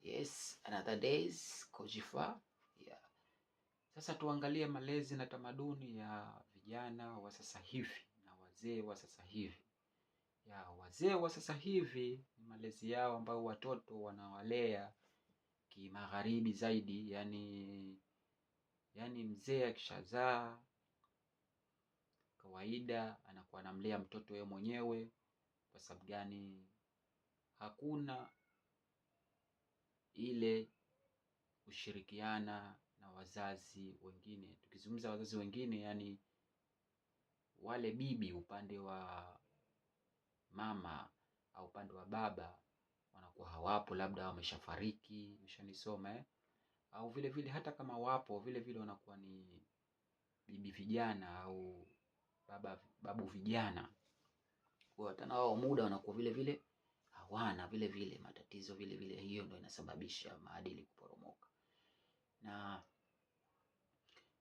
Yes, another days Kojifa. Yeah. Sasa tuangalie malezi na tamaduni ya vijana wa sasa hivi na wazee wa sasa hivi. Ya wazee wa sasa hivi ni malezi yao ambao watoto wanawalea kimagharibi zaidi, yani mzee akishazaa kawaida anakuwa anamlea mtoto yeye mwenyewe. Kwa sababu gani? Hakuna ile kushirikiana na wazazi wengine. Tukizungumza wazazi wengine, yani wale bibi upande wa mama au upande wa baba wanakuwa hawapo, labda wameshafariki, umeshanisoma au vile vile hata kama wapo vile vile wanakuwa ni bibi vijana au babu vijana. Kwa hata wao muda wanakuwa vile vile hawana vile vile matatizo vile vile. Hiyo ndio inasababisha maadili kuporomoka. Na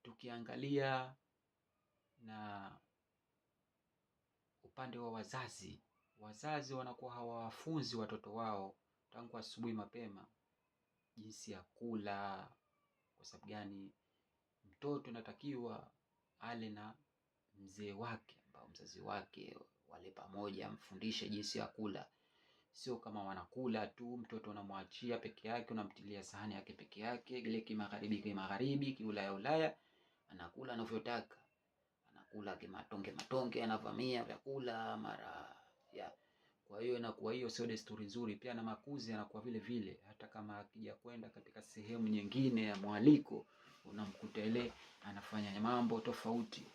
tukiangalia na upande wa wazazi wanakuwa hawawafunzi watoto wao tangu asubuhi mapema jinsi ya kula. Kwa sababu gani? Mtoto natakiwa ale na mzee wake ambao mzazi wake wale pamoja, mfundishe jinsi ya kula. Sio kama wanakula tu, mtoto unamwachia peke yake, unamtilia sahani yake peke yake, ile kimagharibi, kiulaya, anakula anavyotaka. Anakula matonge anavamia vyakula mara ya. Kwa hiyo inakuwa hiyo sio desturi nzuri. Pia na makuzi yanakuwa vile vile, hata kama akija kwenda katika sehemu nyingine ya mwaliko, unamkuta ile anafanya mambo tofauti.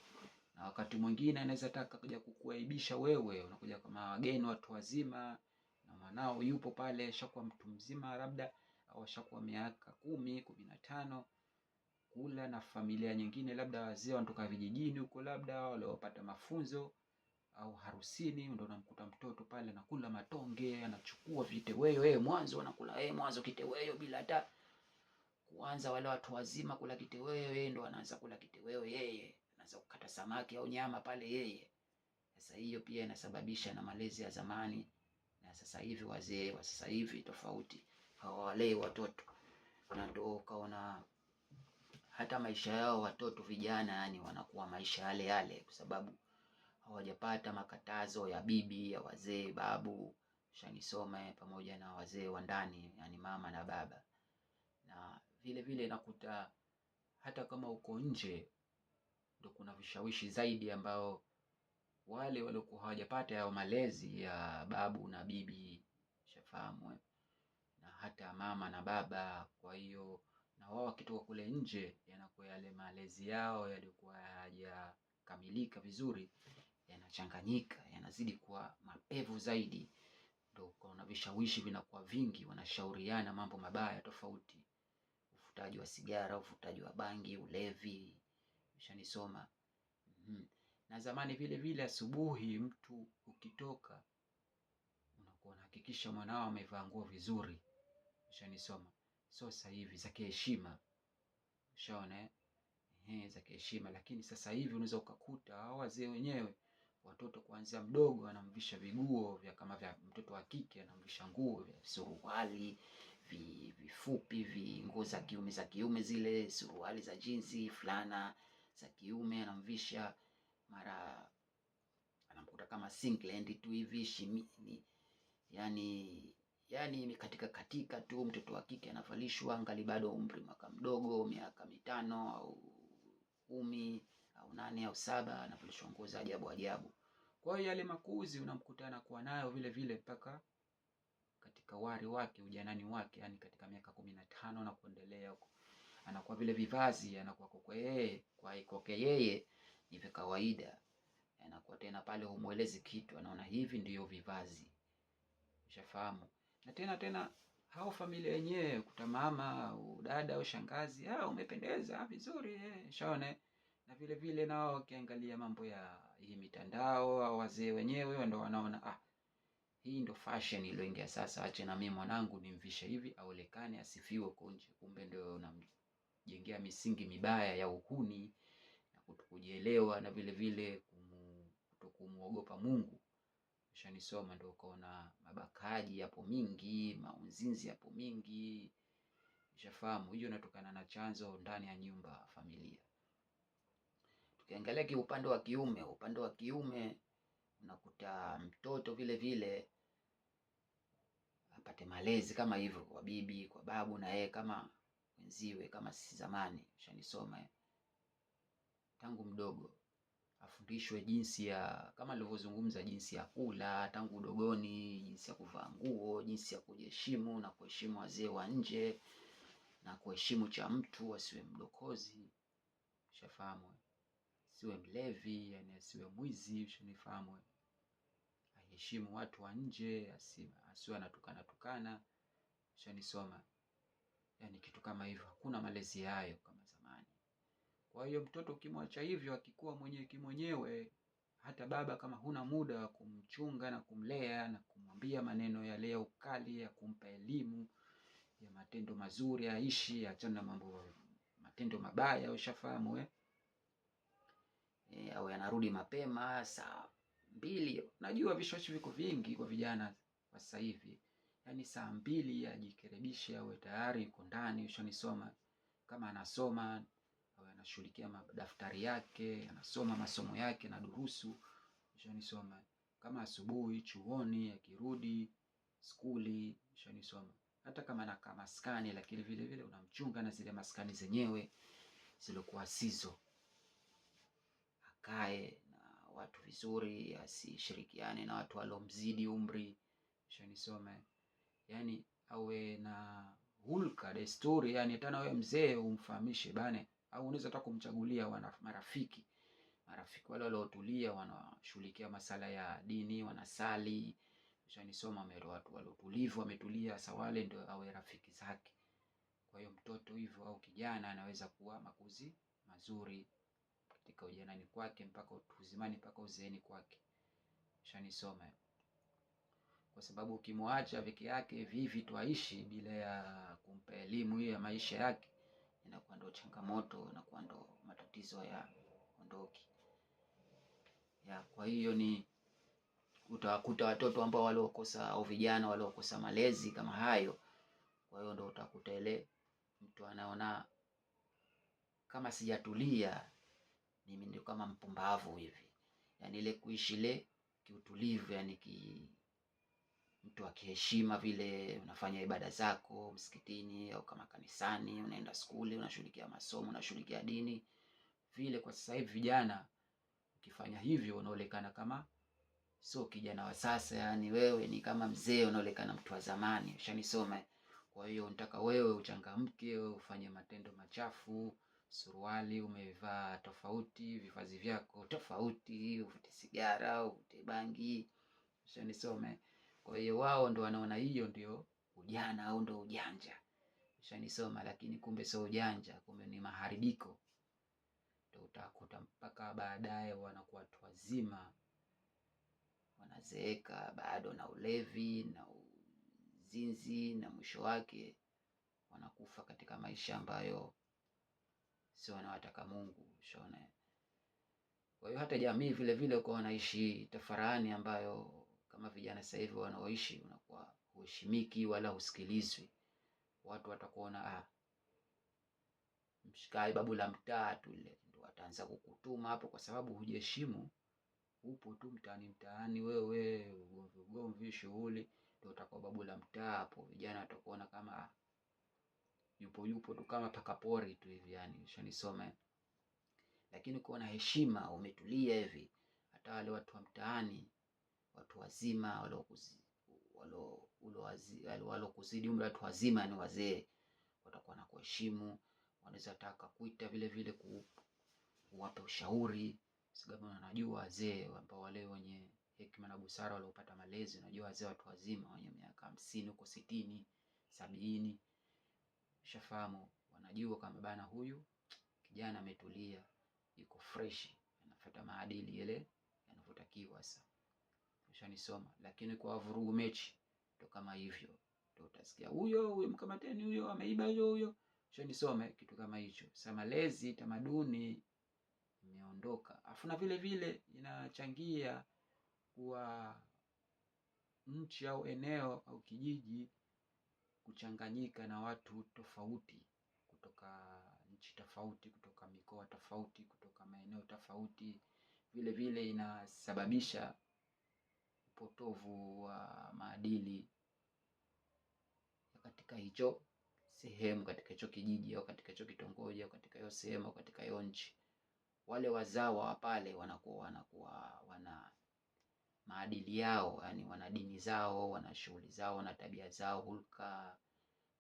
Na wakati mwingine anaweza taka kuja kukuaibisha wewe, unakuja kama wageni watu wazima na mwanao yupo pale ashakuwa mtu mzima labda au ashakuwa miaka 10, 15, kula na familia nyingine, labda wazee wanatoka vijijini huko, labda wale wapata mafunzo au harusini, ndio unamkuta mtoto pale anakula matonge, anachukua viteweo mwanzo anakula mwanzo kiteweo bila hata kuanza wale watu wazima kula kiteweo, ndio anaanza kula kiteweo anaanza kukata samaki au nyama pale yeye. Sasa hiyo pia inasababisha na malezi ya zamani na sasa hivi. Wazee wa sasa hivi tofauti, hawalei watoto, na ndio kaona hata maisha yao watoto vijana yani wanakuwa maisha yale kwa sababu hawajapata makatazo ya bibi, ya wazee, babu, shanisoma pamoja na wazee wa ndani, yani mama na baba. Na vile vile nakuta hata kama uko nje ndio kuna vishawishi zaidi ambao wale waliokuwa hawajapata yao malezi ya babu na bibi, shafahamu, na hata mama na baba. Kwa hiyo na wao wakitoka kule nje, yanakuwa yale malezi yao yalikuwa hayajakamilika vizuri, yanachanganyika, yanazidi kuwa mapevu zaidi. Ndio kuna vishawishi vinakuwa vingi, wanashauriana mambo mabaya tofauti, uvutaji wa sigara, uvutaji wa bangi, ulevi, ushanisoma. Na zamani vile vile asubuhi mtu ukitoka unakuwa unahakikisha mwanao amevaa nguo vizuri, ushanisoma. So sasa hivi za kiheshima, ushaona za kiheshima. Lakini sasa hivi unaweza ukakuta hao wazee wenyewe watoto kuanzia mdogo anamvisha viguo vya kama vya mtoto wa kike, anamvisha nguo vya suruali vifupi, nguo za kiume zile suruali za jinsi, fulana za kiume anamvisha, mara anamkuta kama singlet tu hivi shimini, yani katika tu. Mtoto wa kike anavalishwa angali bado umri mwaka mdogo, miaka 5 au 10 au 8 au 7, anavalishwa nguo za ajabu. Kwa hiyo yale makuzi unamkutana kuwa nayo vile vile mpaka katika wari wake, ujanani wake, yani katika miaka 15 na kuendelea huko, anakuwa vile vivazi anakuwa kwa yeye ni vya kawaida. Anakuwa tena pale humuelezi kitu, anaona hivi ndiyo vivazi, ushafahamu. Na tena hao familia yenyewe, kuta mama au dada au shangazi, umependeza vizuri, shaone. Na vile vile nao wakiangalia mambo ya hii mitandao, au wazee wenyewe ndio wanaona hii ndio fashion iliyoingia sasa, acha na mimi mwanangu nimvishe hivi aonekane asifiwe huko nje. Kumbe ndio unamjengea misingi mibaya ya uhuni na kutokujielewa, na vile vile kutokumuogopa Mungu, ushanisoma, ndio ukaona mabakaji hapo mingi, maunzinzi hapo mingi, ushafahamu. Hiyo inatokana na chanzo ndani ya nyumba, familia. Tukiangalia upande wa kiume unakuta mtoto vile vile apate malezi kama hivyo kwa bibi, kwa babu, na yeye kama wenziwe, kama sisi zamani, ushanisoma. Tangu mdogo afundishwe jinsi ya, kama nilivyozungumza, jinsi ya kula tangu udogoni, jinsi ya kuvaa nguo, jinsi ya kujiheshimu na kuheshimu wazee wa nje na kuheshimu cha mtu, asiwe mdokozi, ushafahamu. Asiwe mlevi, yani asiwe mwizi, ushanifahamu. Aheshimu watu wa nje, asiwe anatukana, ushanisoma. Yani kitu kama hivyo. Hakuna malezi hayo kama zamani. Kwa hiyo mtoto ukimwacha hivyo, akikuwa mwenyewe, hata baba kama huna muda wa kumchunga na kumlea na kumwambia maneno yale ya ukali, ya kumpa elimu ya matendo mazuri, aishi, achana na matendo mabaya, ushafahamu. Au yanarudi mapema saa 2. Najua vishawishi viko vingi kwa vijana kwa sasa hivi. Yani saa 2 ajikerebishe, awe tayari yuko ndani, ushanisoma. Kama anasoma au anashughulikia madaftari yake, anasoma masomo yake na durusu, ushanisoma. Kama asubuhi chuoni, akirudi skuli, ushanisoma. Hata kama anakaa maskani, lakini vile vile unamchunga na zile maskani zenyewe zilokuwa sizo. Akae na watu vizuri, asishirikiane na watu walomzidi umri, ushanisoma. Yani awe na hulka, desturi, yani tena wewe mzee umfahamishe bane, au unaweza hata kumchagulia marafiki wale waliotulia, wanashughulikia masala ya dini, wanasali, ushanisoma. Watu waliotulivu, wametulia, sasa wale ndio awe rafiki zake. Kwa hiyo mtoto hivyo au kijana anaweza kuwa makuzi mazuri katika ujanani kwake mpaka utuzimani, mpaka uzeeni kwake, ushanisoma. Kwa sababu ukimwacha peke yake hivi tuaishi bila ya kumpa elimu hiyo ya maisha yake, inakuwa ndo changamoto, inakuwa ndo matatizo ya ondoki. Kwa hiyo ni utawakuta watoto ambao waliokosa, au vijana waliokosa malezi kama hayo. Kwa hiyo ndo utakuta ile mtu anaona kama sijatulia mimi ndio kama mpumbavu hivi. Yani ile kuishi ile kiutulivu, yani mtu akiheshima vile, unafanya ibada zako msikitini au kama kanisani, unaenda skuli, unashughulikia masomo, unashughulikia dini vile. Kwa sasa hivi vijana ukifanya hivyo unaonekana kama sio kijana wa sasa, yani wewe ni kama mzee, unaonekana mtu wa zamani, ushanisoma. Kwa hiyo nataka wewe uchangamke, ufanye matendo machafu, suruali umevaa tofauti, vifazi vyako tofauti, uvute sigara, uvute bangi, ushanisoma. Kwa hiyo wao ndo wanaona hiyo ndio ujana au ndo ujanja, ushanisoma. Lakini kumbe sio ujanja, kumbe ni maharibiko. Ndio utakuta mpaka baadaye wanakuwa watu wazima, wanazeeka bado na ulevi na uzinzi, na mwisho wake wanakufa katika maisha ambayo sio wanawataka Mungu, ushaona. Kwa hiyo hata jamii vile vile kwa wanaishi tafarani ambayo kama vijana sasa hivi wanaoishi, unakuwa huheshimiki wala husikilizwi. Watu watakuona mshikaji, babu la mtaa tu ile, ndio wataanza kukutuma hapo, kwa sababu hujiheshimu. Upo tu mtaani wewe, ugomvi shughuli, ndio utakuwa babu la mtaa hapo. Vijana watakuona kama yupo tu kama pakapori tu hivi, yani ushanisoma. Lakini ukiwa na heshima, umetulia hivi, hata wale watu wa mtaani, watu wazima walokuzidi umri, watu wazima, ni wazee, watakuwa na kuheshimu. Wanaweza taka kuita vile vile kuwape ushauri, sababu wanajua wazee ambao wale wenye hekima na busara waliopata malezi. Unajua wazee watu wazima wenye miaka 50 huko 60 70, ushafahamu. Wanajua kama bana huyu kijana ametulia, yuko fresh, anafuata maadili yale yanavyotakiwa sasa, ushanisoma. Lakini kwa vurugu mechi ndo kama hivyo, ndo utasikia huyo mkamateni, huyo ameiba, huyo ushanisoma, kitu kama hicho. Sasa malezi, tamaduni imeondoka. Afuna vile vile inachangia kuwa nchi au eneo au kijiji kuchanganyika na watu tofauti kutoka nchi tofauti, kutoka mikoa tofauti, kutoka maeneo tofauti, vile vile inasababisha upotovu wa maadili katika hicho sehemu, katika hicho kijiji au katika hicho kitongoji au katika hiyo sehemu au katika hiyo nchi. Wale wazawa wa pale wanakuwa wana maadili yao, yani wana dini zao, wana shughuli zao, wana tabia zao, hulka,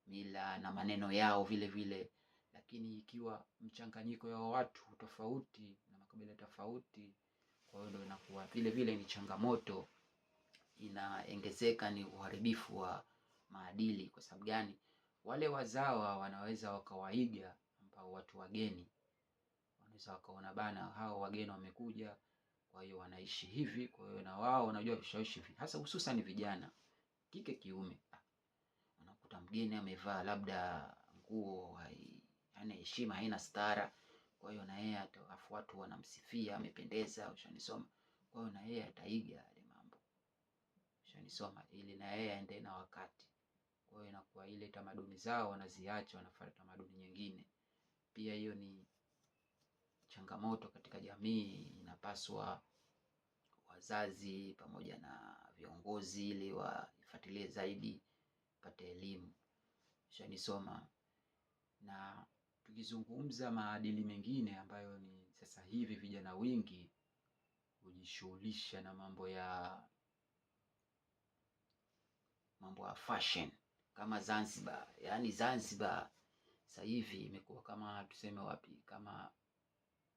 mila na maneno yao vile vile. Lakini ikiwa mchanganyiko ya watu tofauti na makabila tofauti, kwa hiyo ndio inakuwa vile vile ni changamoto, inaongezeka ni uharibifu wa maadili. Kwa sababu gani? Wale wazawa wanaweza wakawaiga ambao watu wageni, wanaweza wakaona bana, hao wageni wamekuja, kwa hiyo wanaishi hivi, kwa hiyo na wao wanajua vishawishi hivi, hasa hususan vijana kike kiume. Unakuta mgeni amevaa labda nguo haina heshima, haina stara, kwa hiyo na yeye afu watu wanamsifia amependeza, ushanisoma, kwa hiyo na yeye ataiga yale mambo, ushanisoma, ili na yeye aende na wakati. Kwa hiyo inakuwa ile tamaduni zao wanaziacha, wanafuata tamaduni nyingine. Pia hiyo ni changamoto katika jamii. Inapaswa wazazi pamoja na viongozi ili waifuatilie zaidi, pate elimu, ushanisoma. Na tukizungumza maadili mengine ambayo ni sasa hivi vijana wengi hujishughulisha na mambo ya fashion kama Zanzibar. Yaani Zanzibar sasa hivi imekuwa kama tuseme wapi, kama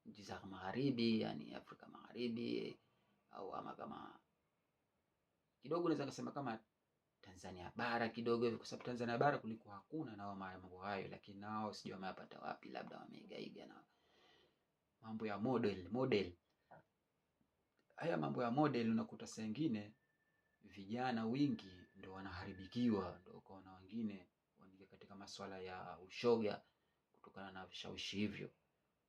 nchi za magharibi, yani Afrika Magharibi, au ama kama kidogo naweza kusema kama Tanzania bara kidogo hivi, kwa sababu Tanzania bara kulikuwa hakuna na mambo hayo, lakini nao sijui wameyapata wapi, labda wameigaiga na mambo ya model. Haya mambo ya model unakuta saa nyingine vijana wingi ndio wanaharibikiwa, ndio kwa wengine wanaingia katika masuala ya ushoga kutokana na vishawishi hivyo.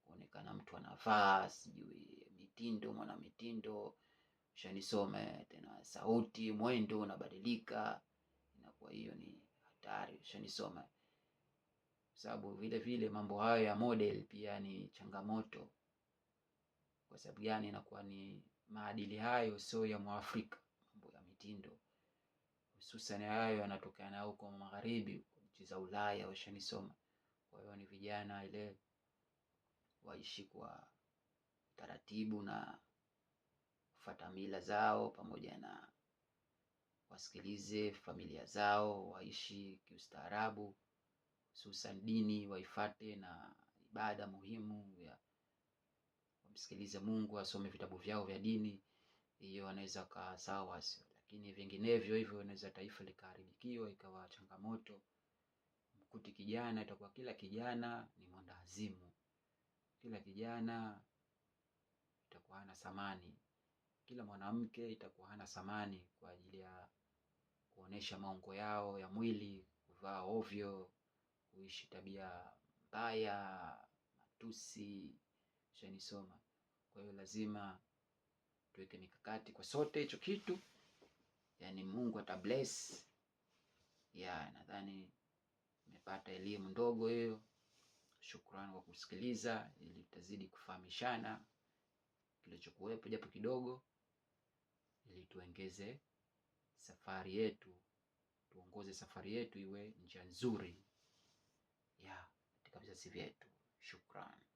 Kuonekana mtu anavaa sijui mitindo, mwana mitindo, ushanisome, tena sauti, mwendo unabadilika, inakuwa hiyo ni hatari, ushanisome. Sababu vile vile mambo hayo ya model pia ni changamoto. Kwa sababu gani? Inakuwa ni maadili hayo sio ya Mwafrika, mambo ya mitindo. Hususan hayo yanatokana huko magharibi, nchi za Ulaya, ushanisoma. Kwa hiyo ni vijana ile waishi kwa taratibu na kufuata mila zao, pamoja na wasikilize familia zao, waishi kiustaarabu, hususan dini waifuate na ibada muhimu ya wamsikilize Mungu, wasome vitabu vyao vya dini. Hiyo wanaweza kaa sawa, sio? Lakini vinginevyo hivyo inaweza taifa likaharibikiwa, ikawa changamoto. Mkuti kijana itakuwa kila kijana ni mwendawazimu, kila kijana itakuwa hana thamani, kila mwanamke itakuwa hana thamani kwa ajili ya kuonesha maungo yao ya mwili, kuvaa ovyo, kuishi tabia mbaya, matusi, ushanisoma. Kwa hiyo lazima tuweke mikakati kwa sote hicho kitu, yani Mungu atabless. Nadhani nimepata elimu ndogo hiyo. Shukrani kwa kusikiliza, ili tutazidi kufahamishana kilichokuwepo japo kidogo, ili tuongeze safari yetu, tuongoze safari yetu iwe njia nzuri katika vizazi vyetu. Shukrani.